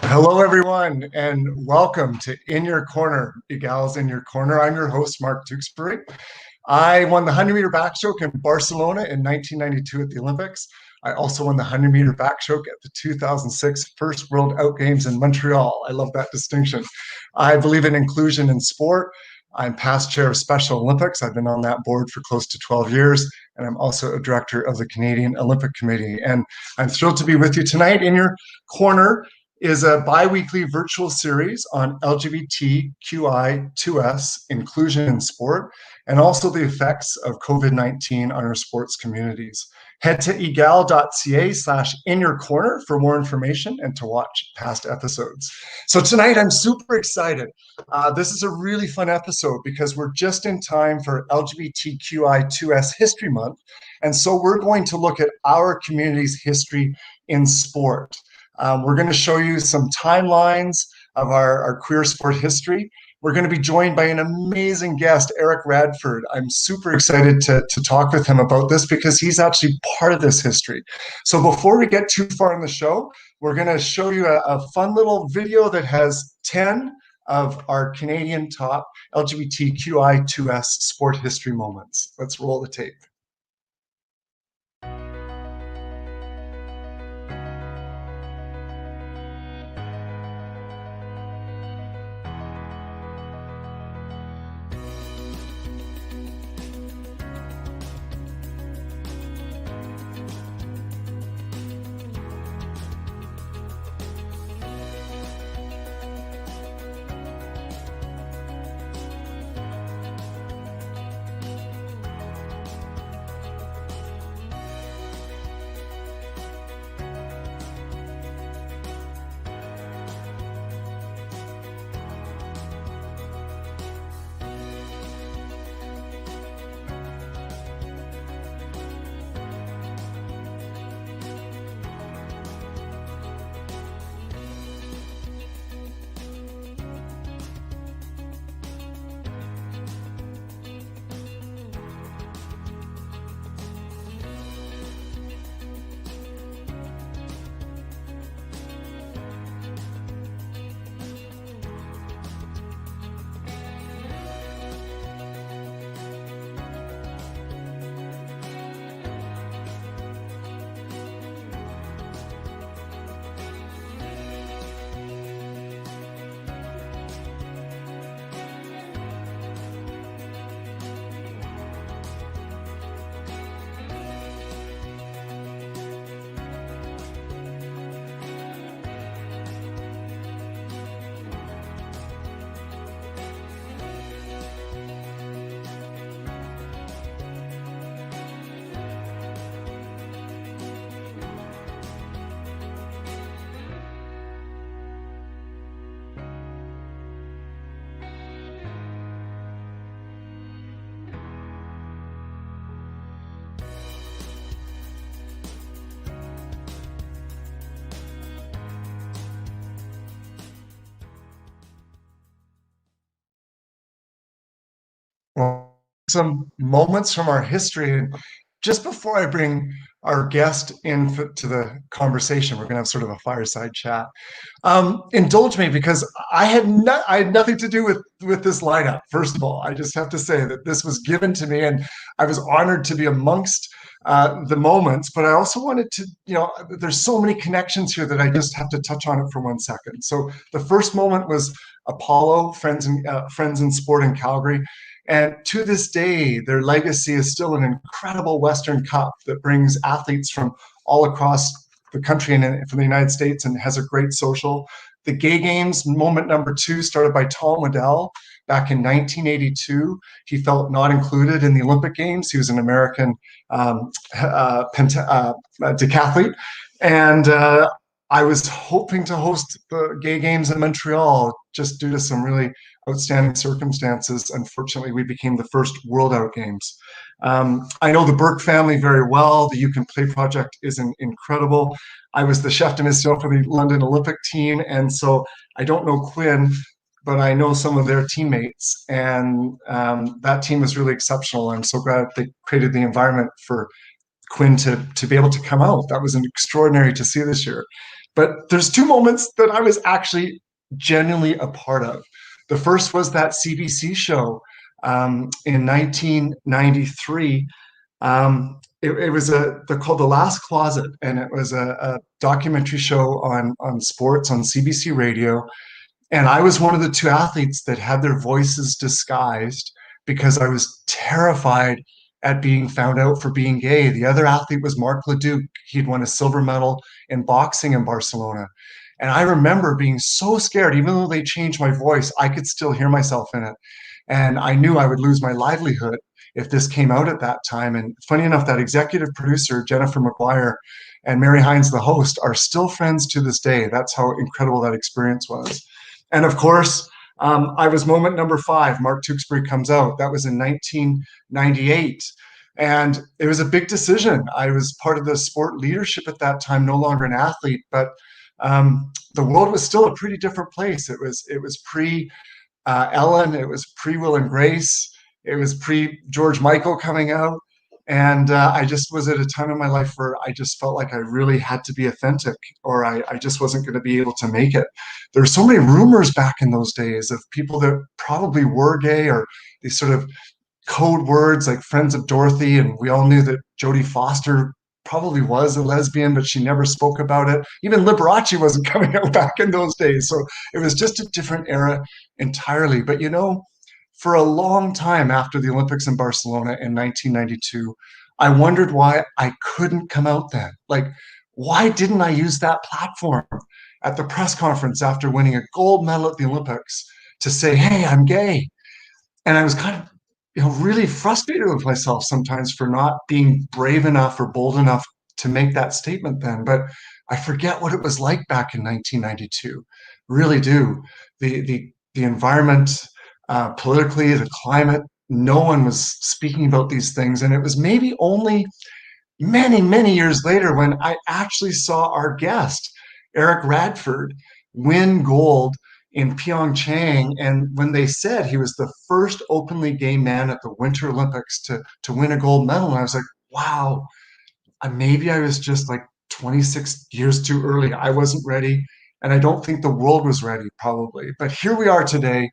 Hello, everyone, and welcome to In Your Corner, Egals in Your Corner. I'm your host, Mark Tewksbury. I won the 100-meter backstroke in Barcelona in 1992 at the Olympics. I also won the 100-meter backstroke at the 2006 First World Out Games in Montreal. I love that distinction. I believe in inclusion in sport. I'm past chair of Special Olympics. I've been on that board for close to 12 years, and I'm also a director of the Canadian Olympic Committee. And I'm thrilled to be with you tonight. In Your Corner is a bi-weekly virtual series on LGBTQI2S inclusion in sport and also the effects of COVID-19 on our sports communities. Head to egal.ca/inyourcorner for more information and to watch past episodes. So tonight I'm super excited. This is a really fun episode because we're just in time for LGBTQI2S History Month. And so we're going to look at our community's history in sport. We're going to show you some timelines of our queer sport history. We're going to be joined by an amazing guest, Eric Radford. I'm super excited to talk with him about this because he's actually part of this history. So before we get too far in the show, we're going to show you a fun little video that has 10 of our Canadian top LGBTQI2S sport history moments. Let's roll the tape. Well, some moments from our history. And just before I bring our guest in to the conversation, we're going to have sort of a fireside chat. Indulge me because I had nothing to do with this lineup. First of all, I just have to say that this was given to me, and I was honored to be amongst the moments. But I also wanted to, there's so many connections here that I just have to touch on it for 1 second. So the first moment was Apollo, Friends in Sport in Calgary. And to this day, their legacy is still an incredible Western Cup that brings athletes from all across the country and from the United States and has a great social. The Gay Games, moment number 2, started by Tom Waddell back in 1982. He felt not included in the Olympic Games. He was an American decathlete. And I was hoping to host the Gay Games in Montreal just due to some really outstanding circumstances. Unfortunately, we became the first World Out Games. I know the Burke family very well. The You Can Play project is incredible. I was the chef de mission for the London Olympic team, and so I don't know Quinn, but I know some of their teammates, and that team was really exceptional. I'm so glad they created the environment for Quinn to be able to come out. That was extraordinary to see this year. But there's two moments that I was actually genuinely a part of. The first was that CBC show in 1993. It was they're called The Last Closet, and it was a documentary show on sports on CBC Radio. And I was one of the two athletes that had their voices disguised because I was terrified at being found out for being gay. The other athlete was Mark Leduc. He'd won a silver medal in boxing in Barcelona. And I remember being so scared, even though they changed my voice, I could still hear myself in it. And I knew I would lose my livelihood if this came out at that time. And funny enough, that executive producer, Jennifer McGuire, and Mary Hines, the host, are still friends to this day. That's how incredible that experience was. And of course, I was moment number 5. Mark Tewksbury comes out. That was in 1998. And it was a big decision. I was part of the sport leadership at that time, no longer an athlete, but the world was still a pretty different place. It was pre Ellen, it was pre Will and Grace, it was pre George Michael coming out. And I just was at a time in my life where I just felt like I really had to be authentic, or I just wasn't going to be able to make it. There were so many rumors back in those days of people that probably were gay, or these sort of code words like Friends of Dorothy. And we all knew that Jodie Foster probably was a lesbian, but she never spoke about it. Even Liberace wasn't coming out back in those days. So it was just a different era entirely. But for a long time after the Olympics in Barcelona in 1992, I wondered why I couldn't come out then. Like, why didn't I use that platform at the press conference after winning a gold medal at the Olympics to say, hey, I'm gay? And I was kind of really frustrated with myself sometimes for not being brave enough or bold enough to make that statement then. But I forget what it was like back in 1992. Really do. The environment, politically, the climate, no one was speaking about these things. And it was maybe only many, many years later when I actually saw our guest, Eric Radford, win gold in Pyeongchang. And when they said he was the first openly gay man at the Winter Olympics to win a gold medal, and I was like, wow, maybe I was just like 26 years too early. I wasn't ready. And I don't think the world was ready, probably. But here we are tonight,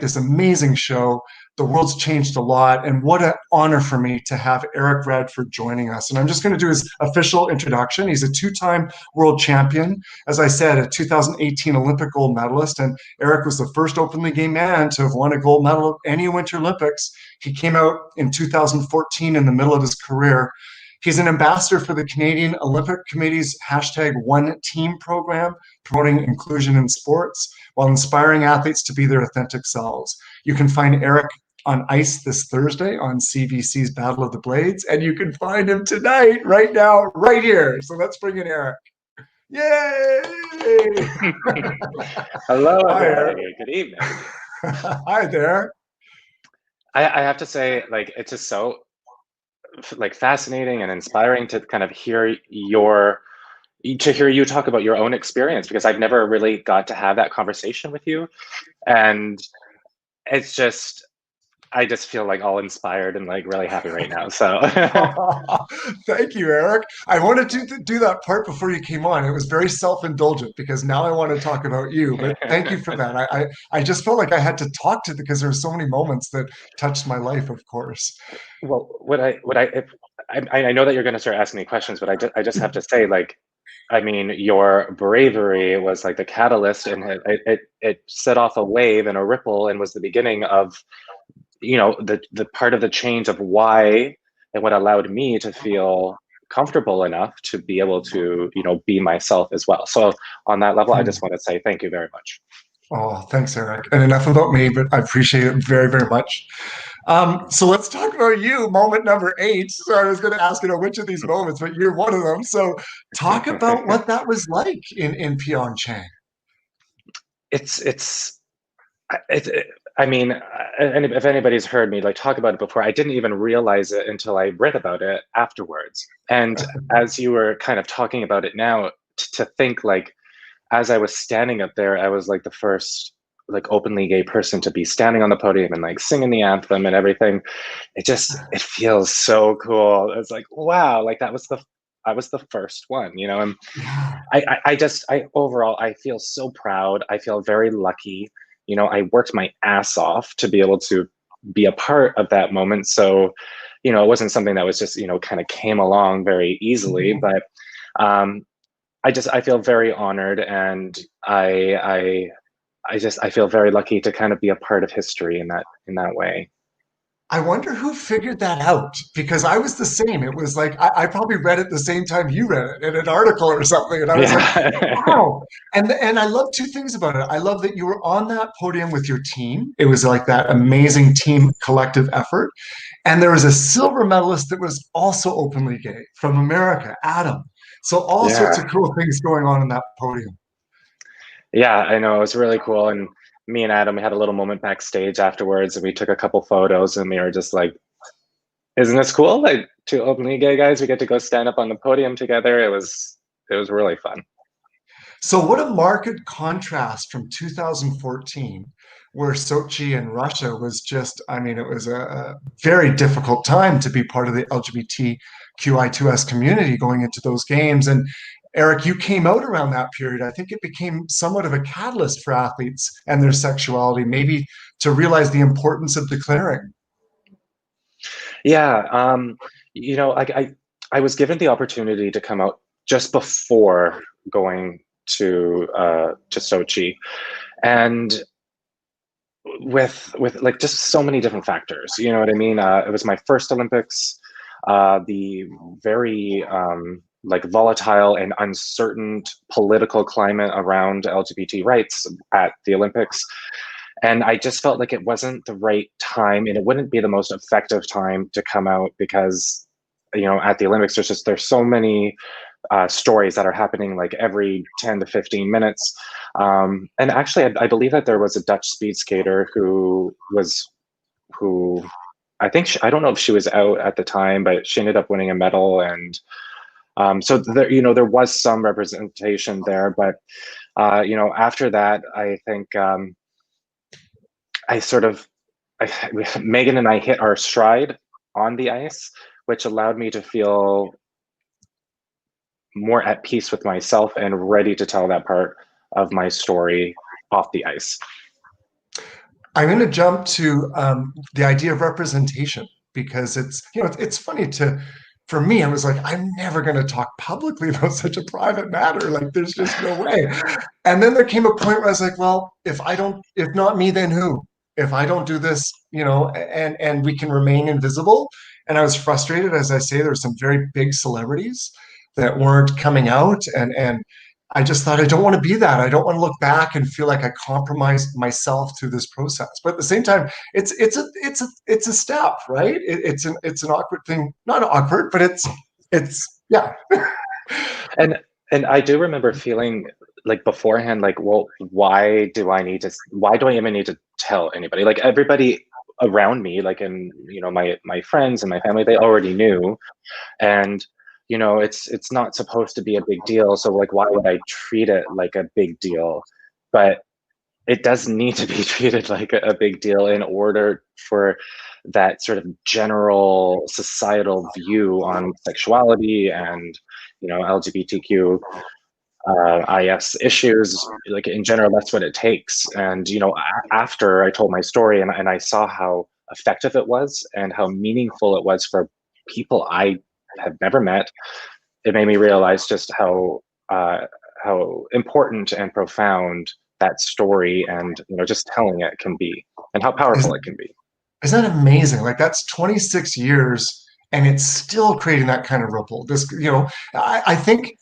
this amazing show. The world's changed a lot, and what an honor for me to have Eric Radford joining us. And I'm just going to do his official introduction. He's a 2-time world champion, as I said, a 2018 Olympic gold medalist, and Eric was the first openly gay man to have won a gold medal at any Winter Olympics. He came out in 2014 in the middle of his career. He's an ambassador for the Canadian Olympic Committee's #OneTeam program, promoting inclusion in sports while inspiring athletes to be their authentic selves. You can find Eric on ice this Thursday on CBC's Battle of the Blades, and you can find him tonight, right now, right here. So let's bring in Eric. Yay! Hello, everybody. Good evening. Hi there. I have to say, like, it's just so fascinating and inspiring to kind of hear you talk about your own experience, because I've never really got to have that conversation with you. And it's just, I just feel like all inspired and like really happy right now. So thank you, Eric. I wanted to do that part before you came on. It was very self-indulgent because now I want to talk about you, but thank you for that. I just felt like I had to talk to, because there were so many moments that touched my life, of course. Well, I know that you're going to start asking me questions, but I just have to say, like, I mean, your bravery was like the catalyst, and it set off a wave and a ripple, and was the beginning of, the part of the change of why, and what allowed me to feel comfortable enough to be able to, be myself as well. So on that level, I just want to say thank you very much. Oh, thanks, Eric. And enough about me, but I appreciate it very, very much. So let's talk about you, moment number 8. So I was going to ask, which of these moments, but you're one of them. So talk about what that was like in Pyeongchang. I mean, and if anybody's heard me like talk about it before, I didn't even realize it until I read about it afterwards. And as you were kind of talking about it now, to think, like, as I was standing up there, I was like the first like openly gay person to be standing on the podium and like singing the anthem and everything. It feels so cool. It's like, wow, like that was I was the first one, you know. And Yeah. I overall, I feel so proud. I feel very lucky. You know, I worked my ass off to be able to be a part of that moment. So, you know, it wasn't something that was just, you know, kind of came along very easily, but um, I feel very honored, and I feel very lucky to kind of be a part of history in that way. I wonder who figured that out because I was the same. It was like I probably read it the same time you read it in an article or something, and I was like, Yeah. "Wow!" And I love two things about it. I love that you were on that podium with your team. It was like that amazing team collective effort, and there was a silver medalist that was also openly gay from America, Adam. So all sorts of Yeah. cool things going on in that podium. Yeah, I know. It was really cool. And me and Adam, we had a little moment backstage afterwards, and we took a couple photos, and we were just like, isn't this cool? Like, two openly gay guys, we get to go stand up on the podium together. It was really fun. So, what a marked contrast from 2014, where Sochi and Russia was just, I mean, it was a very difficult time to be part of the LGBTQI2S community going into those games. And Eric, you came out around that period. I think it became somewhat of a catalyst for athletes and their sexuality, maybe to realize the importance of declaring. Yeah, you know, I was given the opportunity to come out just before going to Sochi, and with like just so many different factors. You know what I mean? It was my first Olympics. The very like volatile and uncertain political climate around LGBT rights at the Olympics. And I just felt like it wasn't the right time, and it wouldn't be the most effective time to come out because, you know, at the Olympics, there's so many stories that are happening like every 10 to 15 minutes. And actually, I believe that there was a Dutch speed skater who I think I don't know if she was out at the time, but she ended up winning a medal. And so there, you know, there was some representation there. But you know, after that, I think I sort of Megan and I hit our stride on the ice, which allowed me to feel more at peace with myself and ready to tell that part of my story off the ice. I'm going to jump to the idea of representation because it's, you know, it's funny to, for me, I was like, I'm never going to talk publicly about such a private matter. Like, there's just no way. And then there came a point where I was like, well, if I don't, if not me, then who? If I don't do this, you know, and we can remain invisible. And I was frustrated, as I say, there's some very big celebrities that weren't coming out, and I just thought I don't want to be that. I don't want to look back and feel like I compromised myself through this process. But at the same time, it's a step, right? It's an awkward thing, not awkward, but it's yeah. And I do remember feeling like beforehand, like, well, why do I even need to tell anybody? Like everybody around me, like in, you know, my friends and my family, they already knew. And you know, it's not supposed to be a big deal, so like why would I treat it like a big deal? But it does need to be treated like a big deal in order for that sort of general societal view on sexuality and, you know, LGBTQ IS issues, like in general. That's what it takes. And you know, after I told my story and I saw how effective it was and how meaningful it was for people I had never met, it made me realize just how important and profound that story and, you know, just telling it can be, and how powerful it can be. Isn't that amazing? Like that's 26 years and it's still creating that kind of ripple. This, you know, I think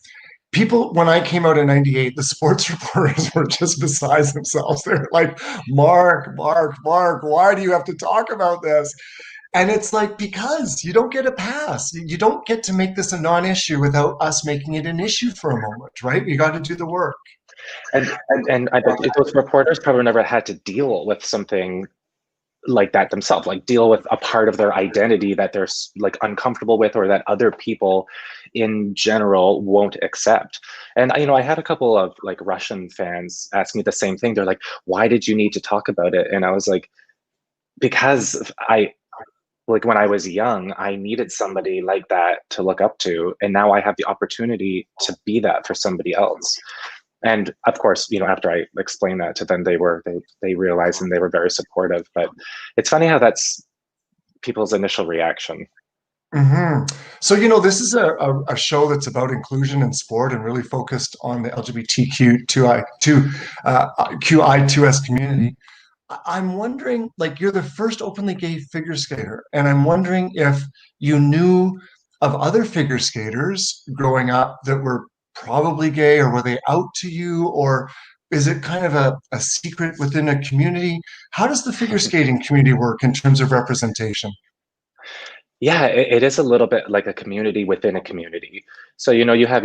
people, when I came out in 98, the sports reporters were just beside themselves. They're like, Mark, why do you have to talk about this? And it's like, because you don't get a pass. You don't get to make this a non-issue without us making it an issue for a moment, right? You got to do the work. And I bet those reporters probably never had to deal with something like that themselves, like deal with a part of their identity that they're like uncomfortable with, or that other people in general won't accept. And you know, I had a couple of like Russian fans ask me the same thing. They're like, why did you need to talk about it? And I was like, because like when I was young, I needed somebody like that to look up to, and now I have the opportunity to be that for somebody else. And of course, after I explained that to them, they realized, and they were very supportive. But it's funny how that's people's initial reaction. Hmm. So, this is a show that's about inclusion in sport and really focused on the LGBTQ2S community. I'm wondering, like, you're the first openly gay figure skater, and I'm wondering if you knew of other figure skaters growing up that were probably gay, or were they out to you, or is it kind of a secret within a community? How does the figure skating community work in terms of representation? Yeah, it is a little bit like a community within a community. So, you have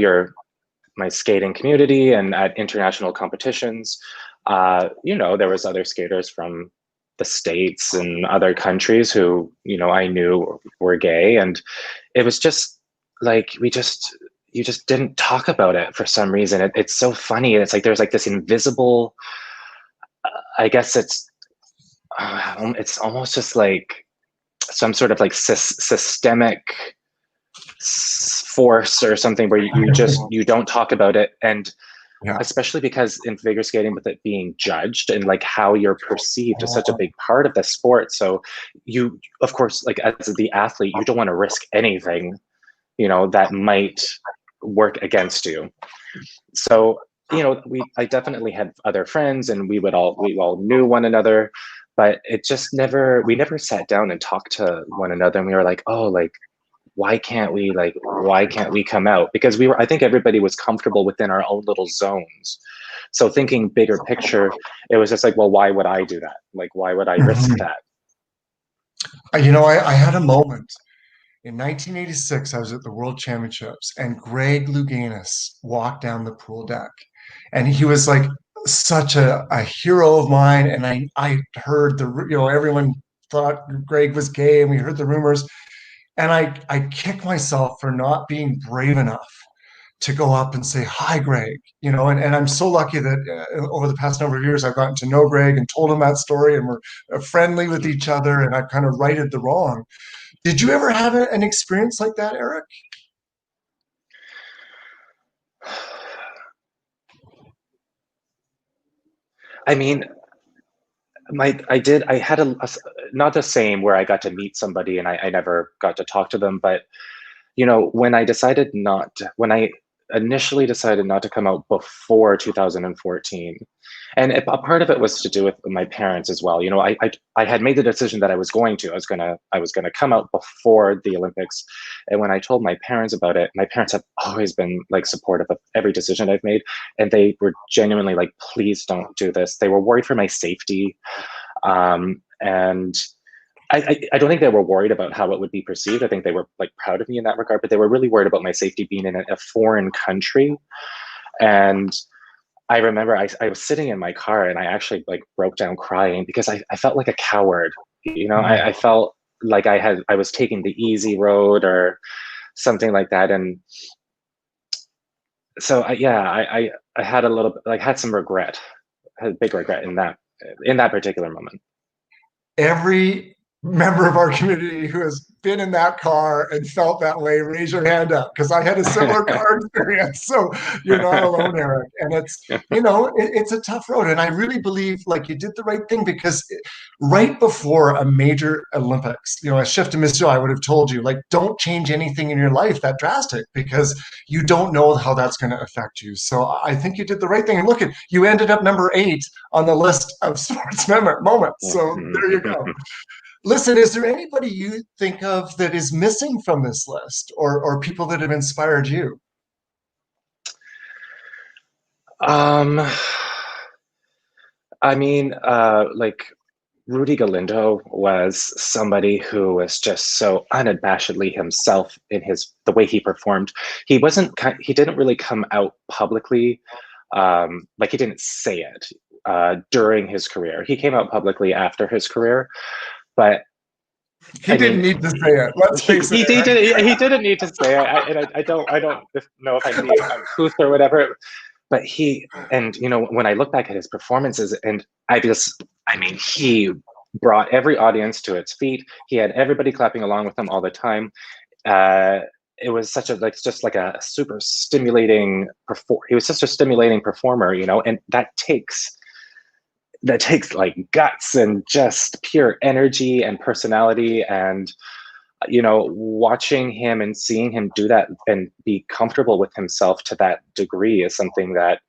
my skating community, and at international competitions, there was other skaters from the States and other countries who, I knew were gay. And it was just like, you just didn't talk about it for some reason. It's so funny. It's like, there's like this invisible, I guess it's almost just like some sort of like systemic force or something where you don't talk about it. And Yeah. especially because in figure skating, with it being judged and like how you're perceived is such a big part of the sport. So you, of course, like as the athlete, you don't want to risk anything, that might work against you. So, I definitely had other friends, and we all knew one another, but we never sat down and talked to one another. And we were like, oh, like, why can't we come out? Because I think everybody was comfortable within our own little zones. So thinking bigger picture, it was just like, well, why would I do that? Like, why would I risk Mhm. that? I had a moment in 1986. I was at the World Championships, and Greg Louganis walked down the pool deck, and he was like such a hero of mine. And I heard everyone thought Greg was gay, and we heard the rumors, and I kick myself for not being brave enough to go up and say, hi, Greg, and I'm so lucky that over the past number of years, I've gotten to know Greg and told him that story, and we're friendly with each other, and I've kind of righted the wrong. Did you ever have an experience like that, Eric? I mean, I had not the same where I got to meet somebody and I never got to talk to them, but when I initially decided not to come out before 2014, and a part of it was to do with my parents as well. I had made the decision that I was gonna come out before the Olympics, and when I told my parents about it, my parents have always been like supportive of every decision I've made, and they were genuinely like, please don't do this. They were worried for my safety, and I don't think they were worried about how it would be perceived. I think they were like proud of me in that regard, but they were really worried about my safety being in a foreign country. And I remember I was sitting in my car, and I actually like broke down crying because I felt like a coward. I felt like I was taking the easy road or something like that. And so I had a little bit, like, had some regret, had a big regret in that particular moment. Every member of our community who has been in that car and felt that way, raise your hand up, because I had a similar car experience. So you're not alone, Eric. And it's a tough road. And I really believe like you did the right thing, because right before a major Olympics, a shift in Missile, I would have told you, like, don't change anything in your life that drastic, because you don't know how that's going to affect you. So I think you did the right thing. And look, you ended up number 8 on the list of sports moments. So there you go. Listen, is there anybody you think of that is missing from this list, or people that have inspired you? Um, I mean, like Rudy Galindo was somebody who was just so unabashedly himself in the way he performed. He didn't really come out publicly, like he didn't say it during his career. He came out publicly after his career, but He I mean, didn't need to say it. Let's face it, Eric. he didn't need to say it. I don't know if I'm being uncouth or whatever, but when I look back at his performances, and I mean, he brought every audience to its feet. He had everybody clapping along with him all the time. Uh, it was such a just like a super stimulating he was such a stimulating performer, you know, and that takes like guts and just pure energy and personality. And you know, watching him and seeing him do that and be comfortable with himself to that degree is something that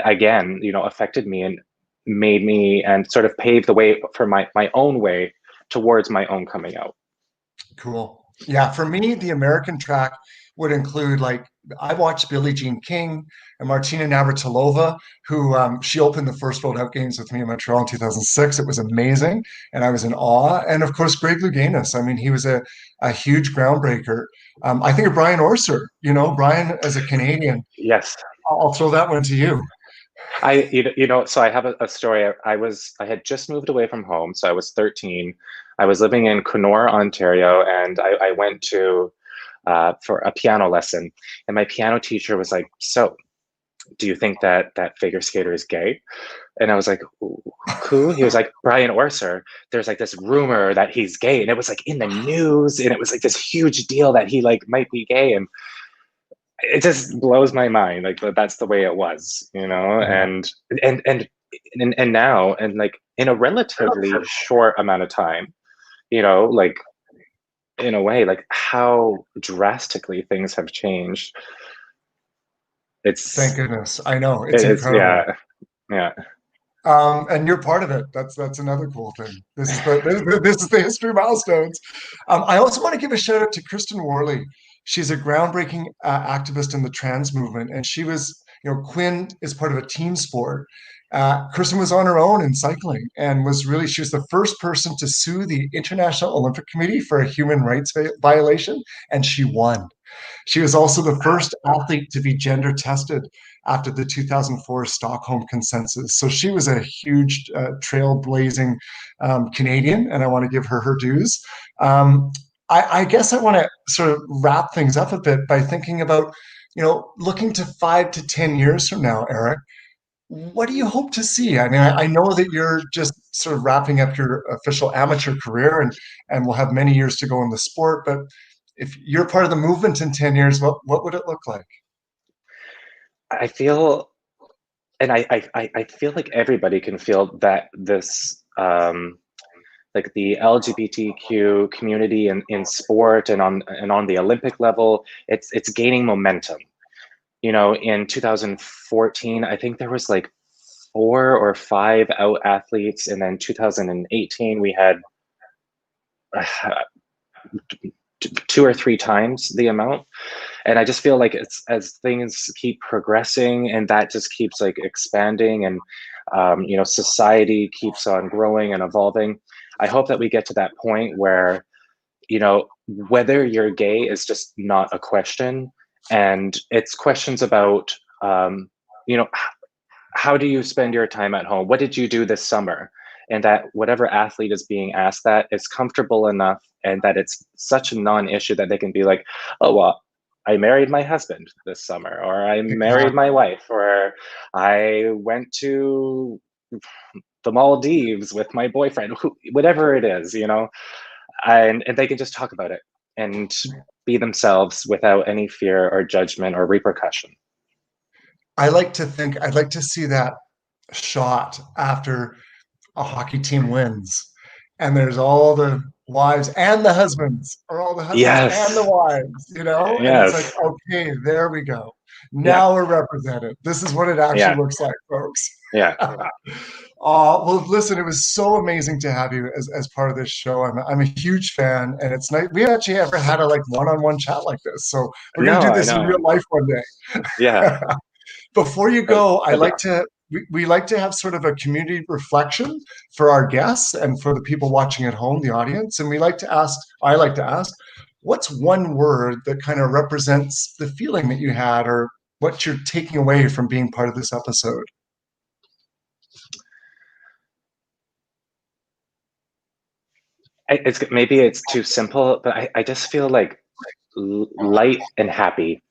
again, you know, affected me and made me and sort of paved the way for my own way towards my own coming out. Cool. Yeah, for me, the American track would include like I watched Billie Jean King and Martina Navratilova, who she opened the first World Out Games with me in Montreal in 2006. It was amazing, and I was in awe. And of course, Greg Louganis. I mean, he was a huge groundbreaker. I think of Brian Orser. You know, Brian as a Canadian. Yes, I'll throw that one to you. you know, so I have a story. I had just moved away from home, so I was 13. I was living in Kenora, Ontario, and I went to for a piano lesson, and my piano teacher was like, "So, do you think that figure skater is gay?" And I was like, "Who?" He was like, "Brian Orser. There's like this rumor that he's gay," and it was like in the news, and it was like this huge deal that he like might be gay, and it just blows my mind like that's the way it was, you know. And now, and like in a relatively short amount of time, you know, like in a way, like how drastically things have changed. Thank goodness. I know. It's It's incredible. yeah. And you're part of it. That's another cool thing. This is the history milestones. I also want to give a shout out to Kristen Worley. She's a groundbreaking activist in the trans movement, and she was, you know, Quinn is part of a team sport. Kristen was on her own in cycling and she was the first person to sue the International Olympic Committee for a human rights violation, and she won. She was also the first athlete to be gender tested after the 2004 Stockholm Consensus. So she was a huge trailblazing Canadian, and I want to give her her dues. I guess I want to sort of wrap things up a bit by thinking about, you know, looking to 5 to 10 years from now, Eric. What do you hope to see? I mean, I know that you're just sort of wrapping up your official amateur career and will have many years to go in the sport, but if you're part of the movement in 10 years, what would it look like? I feel, and I feel like everybody can feel that this like the LGBTQ community in sport and on the Olympic level, it's gaining momentum. You know, in 2014, I think there was like 4 or 5 out athletes, and then 2018 we had 2 or 3 times the amount. And I just feel like it's as things keep progressing and that just keeps like expanding, and you know, society keeps on growing and evolving. I hope that we get to that point where, you know, whether you're gay is just not a question, and it's questions about you know, how do you spend your time at home? What did you do this summer? And that whatever athlete is being asked that is comfortable enough, and that it's such a non-issue that they can be like, oh, well, I married my husband this summer, or I married my Exactly. wife, or I went to the Maldives with my boyfriend, whatever it is, you know, and they can just talk about it and be themselves without any fear or judgment or repercussion. I'd like to see that shot after a hockey team wins, and there's all the wives and the husbands, or all the husbands and the Yes. wives, you know, and it's like, Yes. okay, there we go. Yeah. Now we're represented. This is what it actually Yeah. looks like, folks. Yeah. Well, listen, it was so amazing to have you as part of this show. I'm a huge fan, and it's nice. We actually ever had a like one-on-one chat like this, so we're gonna No, do I this in real know. life one day. Yeah. Before you That'd, go, I that'd be like awesome. to we like to have sort of a community reflection for our guests and for the people watching at home, the audience. And I like to ask, what's one word that kind of represents the feeling that you had or what you're taking away from being part of this episode? It's maybe it's too simple, but I just feel like light and happy.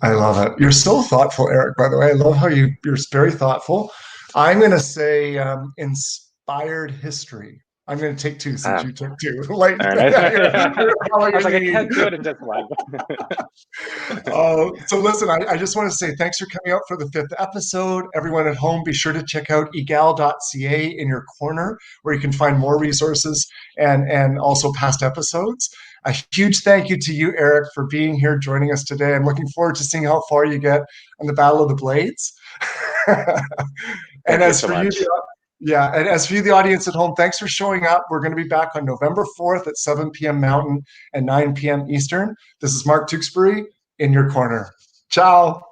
I love it. You're so thoughtful, Eric, by the way. I love how you're very thoughtful. I'm going to say inspired Inspired History. I'm going to take 2 since Ah, you took 2. Like, very nice. you're I was like, I following can't do me. it in just one. So listen, I just want to say thanks for coming out for the 5th episode. Everyone at home, be sure to check out egal.ca in your corner, where you can find more resources and also past episodes. A huge thank you to you, Eric, for being here, joining us today. I'm looking forward to seeing how far you get on the Battle of the Blades. And Thank you as so for you, much. yeah, and as for you, the audience at home, thanks for showing up. We're going to be back on November 4th at 7 p.m. Mountain and 9 p.m. Eastern. This is Mark Tewksbury in your corner. Ciao.